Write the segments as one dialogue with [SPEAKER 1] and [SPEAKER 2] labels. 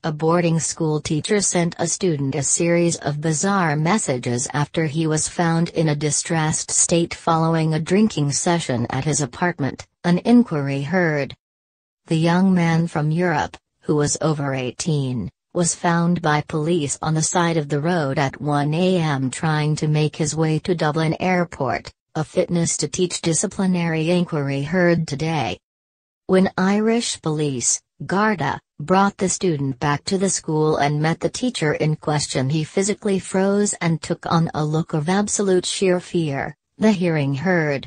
[SPEAKER 1] A boarding school teacher sent a student a series of bizarre messages after he was found in a distressed state following a drinking session at his apartment, an inquiry heard. The young man from Europe, who was over 18, was found by police on the side of the road at 1 a.m. trying to make his way to Dublin Airport, a fitness to teach disciplinary inquiry heard today. When Irish police, Garda, brought the student back to the school and met the teacher in question, he physically froze and took on a look of absolute sheer fear, the hearing heard.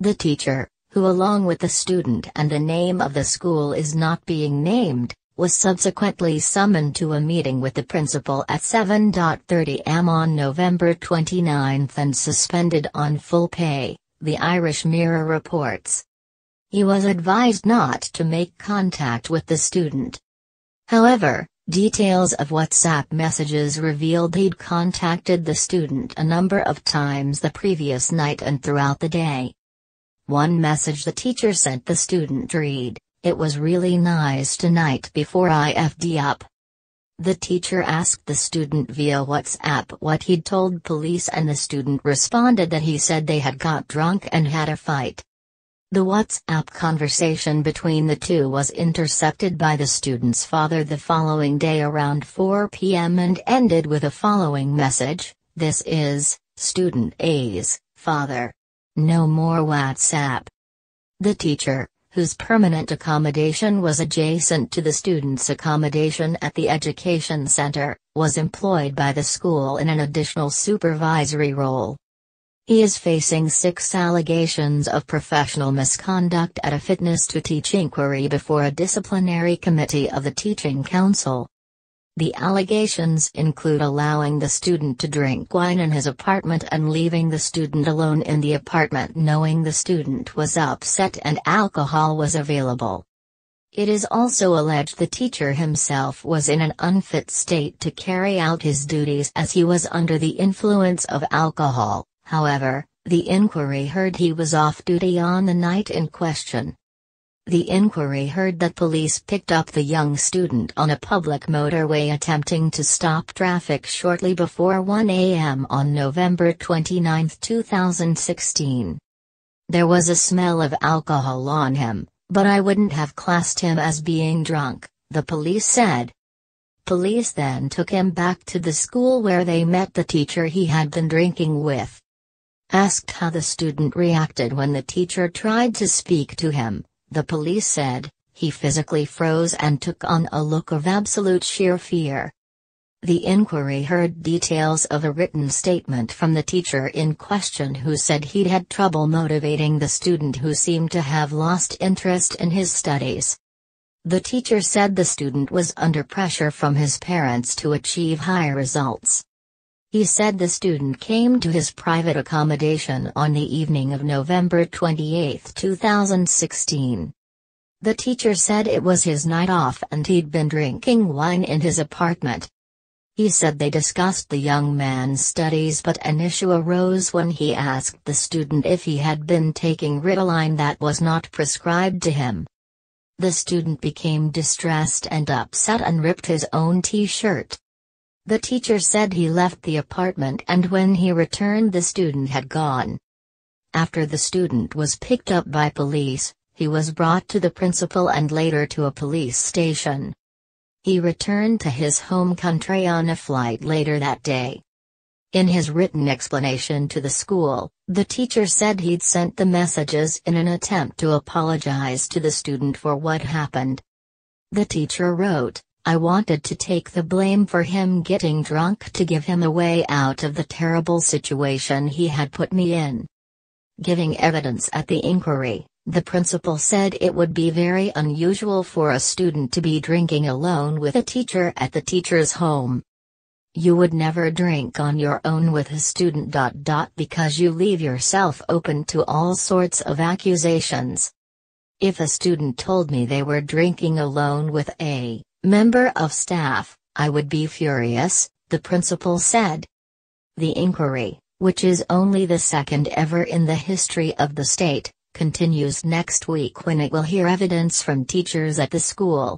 [SPEAKER 1] The teacher, who along with the student and the name of the school is not being named, was subsequently summoned to a meeting with the principal at 7:30 am on November 29 and suspended on full pay, the Irish Mirror reports. He was advised not to make contact with the student. However, details of WhatsApp messages revealed he'd contacted the student a number of times the previous night and throughout the day. One message the teacher sent the student read, "It was really nice tonight before I FD up." The teacher asked the student via WhatsApp what he'd told police, and the student responded that he said they had got drunk and had a fight. The WhatsApp conversation between the two was intercepted by the student's father the following day around 4 p.m. and ended with a following message, "This is Student A's father. No more WhatsApp." The teacher, whose permanent accommodation was adjacent to the student's accommodation at the education center, was employed by the school in an additional supervisory role. He is facing 6 allegations of professional misconduct at a fitness to teach inquiry before a disciplinary committee of the Teaching Council. The allegations include allowing the student to drink wine in his apartment and leaving the student alone in the apartment knowing the student was upset and alcohol was available. It is also alleged the teacher himself was in an unfit state to carry out his duties as he was under the influence of alcohol. However, the inquiry heard he was off duty on the night in question. The inquiry heard that police picked up the young student on a public motorway attempting to stop traffic shortly before 1 a.m. on November 29, 2016. There was a smell of alcohol on him, but I wouldn't have classed him as being drunk, the police said. Police then took him back to the school where they met the teacher he had been drinking with. Asked how the student reacted when the teacher tried to speak to him, the police said, "He physically froze and took on a look of absolute sheer fear." The inquiry heard details of a written statement from the teacher in question who said he'd had trouble motivating the student who seemed to have lost interest in his studies. The teacher said the student was under pressure from his parents to achieve high results. He said the student came to his private accommodation on the evening of November 28, 2016. The teacher said it was his night off and he'd been drinking wine in his apartment. He said they discussed the young man's studies, but an issue arose when he asked the student if he had been taking Ritalin that was not prescribed to him. The student became distressed and upset and ripped his own t-shirt. The teacher said he left the apartment and when he returned the student had gone. After the student was picked up by police, he was brought to the principal and later to a police station. He returned to his home country on a flight later that day. In his written explanation to the school, the teacher said he'd sent the messages in an attempt to apologize to the student for what happened. The teacher wrote, "I wanted to take the blame for him getting drunk to give him a way out of the terrible situation he had put me in." Giving evidence at the inquiry, the principal said it would be very unusual for a student to be drinking alone with a teacher at the teacher's home. "You would never drink on your own with a student. Because you leave yourself open to all sorts of accusations. If a student told me they were drinking alone with a member of staff, I would be furious," the principal said. The inquiry, which is only the second ever in the history of the state, continues next week when it will hear evidence from teachers at the school.